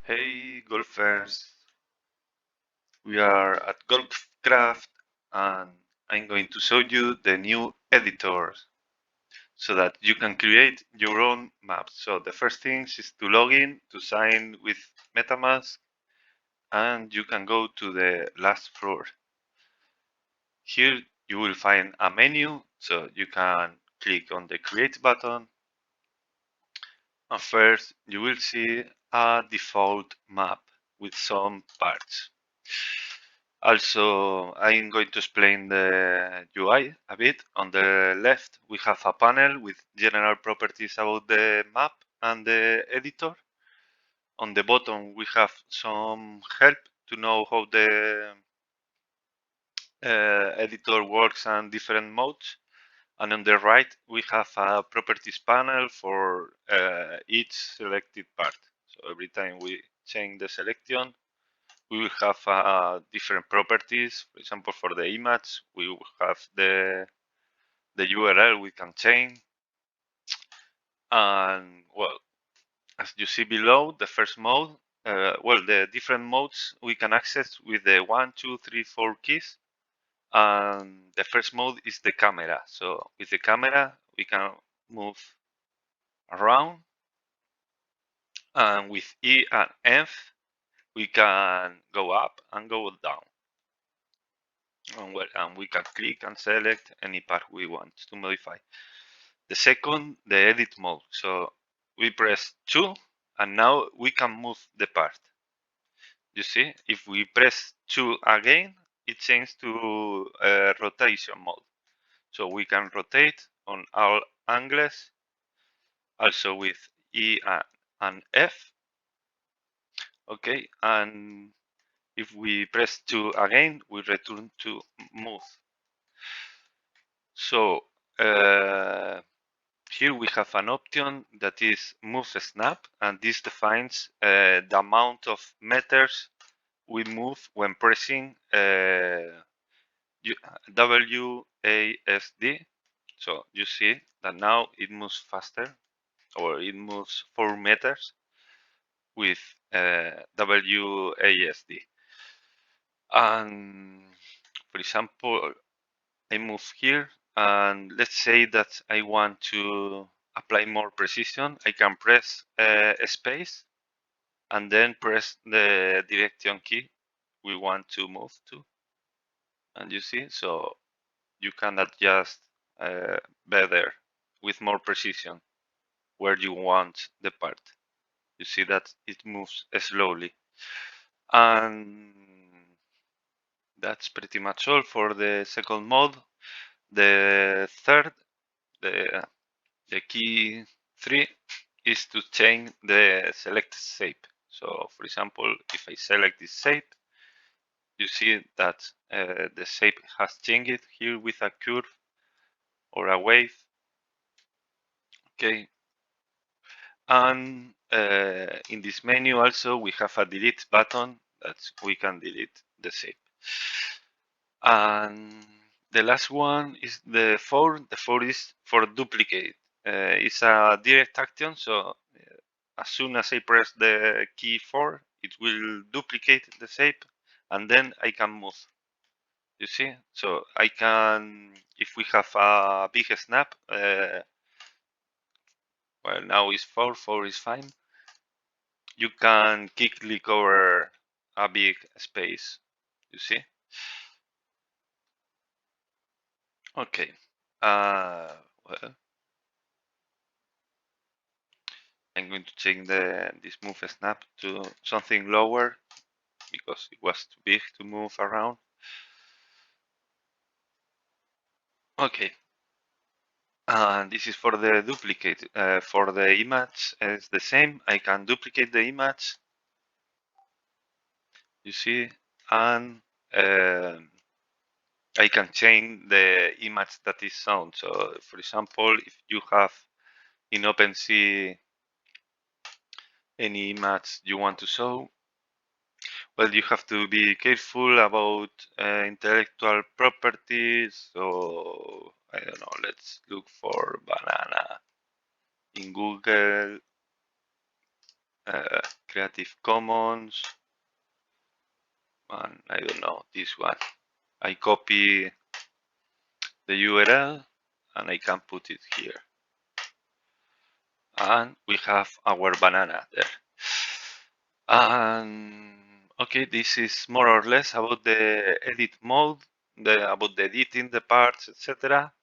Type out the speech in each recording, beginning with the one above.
Hey golfers, we are at Golfcraft and I'm going to show you the new editor so that you can create your own maps. So the first thing is to log in, to sign with MetaMask, and you can go to the last floor. Here you will find a menu, so you can click on the create button, and first you will see a default map with some parts. Also, I'm going to explain the UI a bit. On the left, we have a panel with general properties about the map and the editor. On the bottom, we have some help to know how the editor works and different modes. And on the right, we have a properties panel for each selected part. So every time we change the selection, we will have different properties. For example, for the image, we will have the URL we can change. And well, as you see below, the first mode, the different modes we can access with the 1, 2, 3, 4 keys. And the first mode is the camera. So with the camera, we can move around. And with E and F, we can go up and go down. And we can click and select any part we want to modify. The second, the edit mode. So we press 2 and now we can move the part. You see, if we press 2 again, it changes to rotation mode. So we can rotate on all angles, also with E and F. Okay, and if we press 2 again, we return to move. So here we have an option that is move snap, and this defines the amount of meters we move when pressing WASD. So you see that now it moves faster, or it moves 4 meters with WASD. And for example, I move here, and let's say that I want to apply more precision. I can press space and then press the direction key we want to move to. And you see, so you can adjust better with more precision where you want the part. You see that it moves slowly. And that's pretty much all for the second mode. The third, the key 3 is to change the selected shape. So for example, if I select this shape, you see that the shape has changed here with a curve or a wave. Okay. And in this menu also we have a delete button that we can delete the shape. And the last one is the 4. The 4 is for duplicate. It's a direct action, so as soon as I press the key 4, it will duplicate the shape, and then I can move. You see? So I can, if we have a big snap, well, now is 4, 4 is fine. You can quickly cover a big space. You see? Okay. Well, I'm going to change this move snap to something lower because it was too big to move around. Okay. And this is for the duplicate. For the image, it's the same. I can duplicate the image. You see, and I can change the image that is shown. So, for example, if you have in OpenSea any image you want to show, well, you have to be careful about intellectual properties. So, I don't know, let's look for banana in Google, Creative Commons, and I don't know, this one. I copy the URL and I can put it here. And we have our banana there. And okay, this is more or less about the edit mode, about the editing the parts, etc.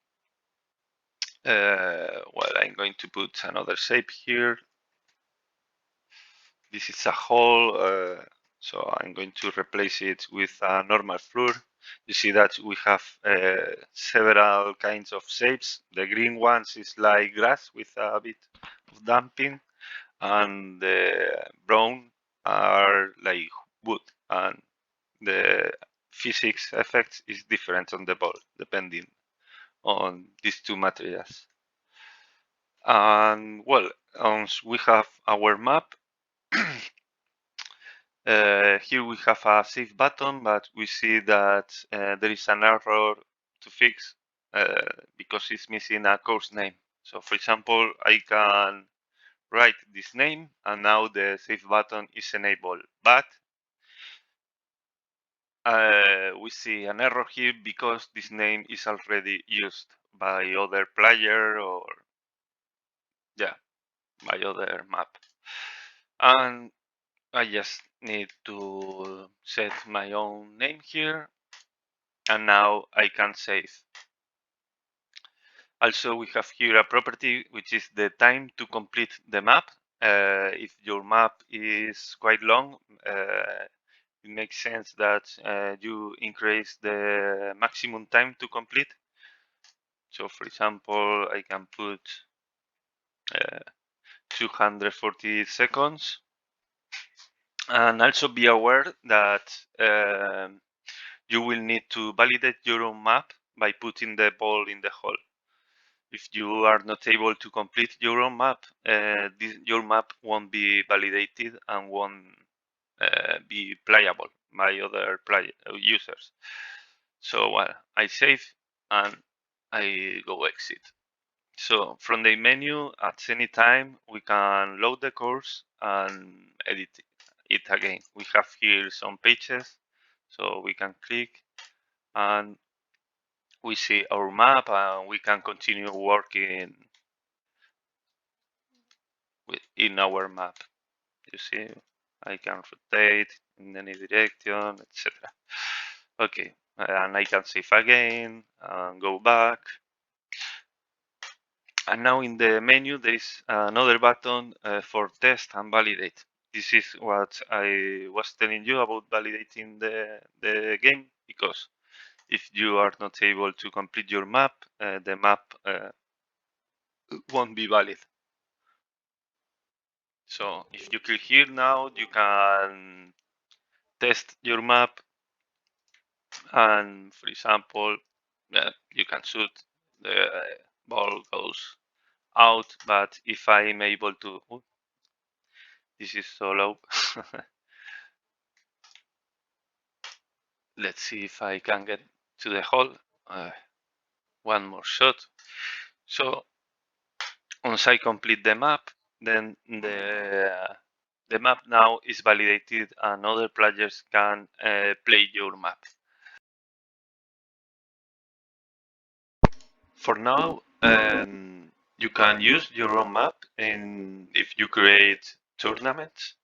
Well, I'm going to put another shape here. This is a hole, so I'm going to replace it with a normal floor. You see that we have several kinds of shapes. The green ones is like grass with a bit of damping, and the brown are like wood, and the physics effects is different on the ball depending on these two materials. And well, we have our map. Here we have a save button, but we see that there is an error to fix because it's missing a course name. So for example, I can write this name and now the save button is enabled, but we see an error here because this name is already used by other player or by other map. And I just need to set my own name here, and now I can save. Also, we have here a property which is the time to complete the map. If your map is quite long, it makes sense that you increase the maximum time to complete. So for example, I can put 240 seconds. And also be aware that you will need to validate your own map by putting the ball in the hole. If you are not able to complete your own map, your map won't be validated and won't be playable by other users. So well, I save and I go exit. So from the menu, at any time, we can load the course and edit it again. We have here some pages, so we can click and we see our map and we can continue working in our map. You see, I can rotate in any direction, etc. Okay, and I can save again and go back. And now in the menu, there is another button for test and validate. This is what I was telling you about validating the game, because if you are not able to complete your map, the map won't be valid. So if you click here now, you can test your map, and for example, you can shoot, the ball goes out, but if I'm able to, this is so low. Let's see if I can get to the hole. One more shot. So once I complete the map, then the map now is validated and other players can play your map. For now, you can use your own map if you create tournaments.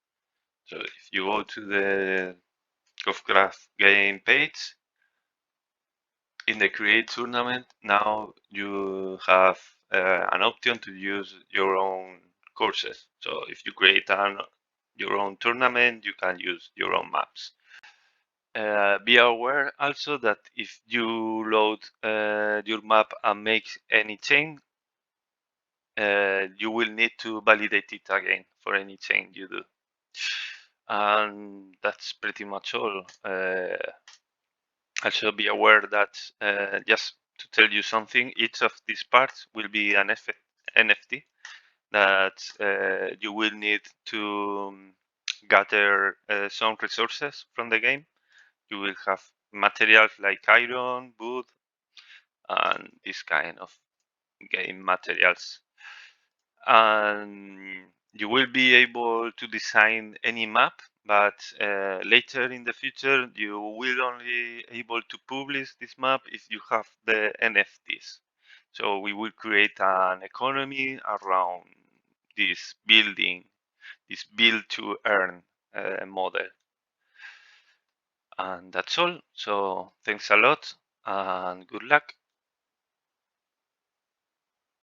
So if you go to the Golfcraft game page, in the create tournament, now you have an option to use your own courses. So if you create your own tournament, you can use your own maps. Be aware also that if you load your map and make any change, you will need to validate it again for any change you do. And that's pretty much all. Also be aware that, just to tell you something, each of these parts will be an NFT that you will need to gather some resources from the game. You will have materials like iron, wood, and this kind of game materials. And You will be able to design any map, but later in the future you will only able to publish this map if you have the NFTs. So we will create an economy around this building, this build to earn model. And that's all. So thanks a lot and good luck.